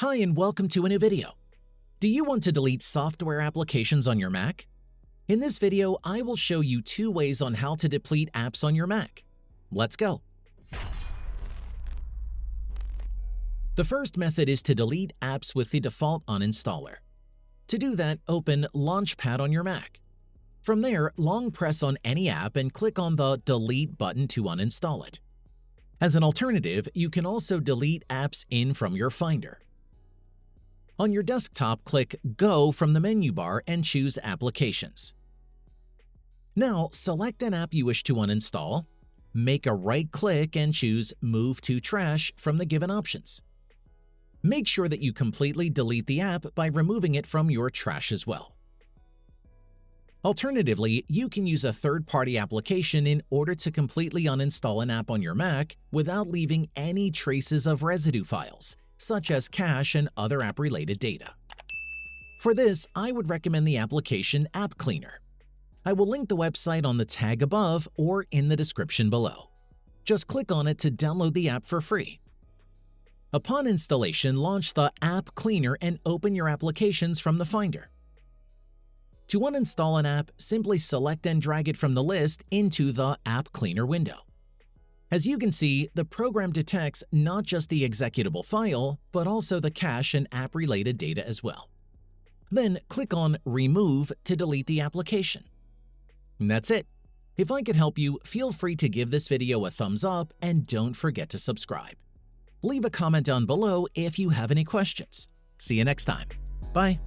Hi and welcome to a new video. Do you want to delete software applications on your Mac? In this video, I will show you two ways on how to delete apps on your Mac. Let's go. The first method is to delete apps with the default uninstaller. To do that, open Launchpad on your Mac. From there, long press on any app and click on the Delete button to uninstall it. As an alternative, you can also delete apps in from your Finder. On your desktop, click Go from the menu bar and choose Applications. Now, select an app you wish to uninstall, make a right-click and choose Move to Trash from the given options. Make sure that you completely delete the app by removing it from your trash as well. Alternatively, you can use a third-party application in order to completely uninstall an app on your Mac without leaving any traces of residue files, such as cache and other app-related data. For this, I would recommend the application App Cleaner. I will link the website on the tag above or in the description below. Just click on it to download the app for free. Upon installation, launch the App Cleaner and open your applications from the Finder. To uninstall an app, simply select and drag it from the list into the App Cleaner window. As you can see, the program detects not just the executable file, but also the cache and app-related data as well. Then click on Remove to delete the application. And that's it. If I could help you, feel free to give this video a thumbs up and don't forget to subscribe. Leave a comment down below if you have any questions. See you next time. Bye.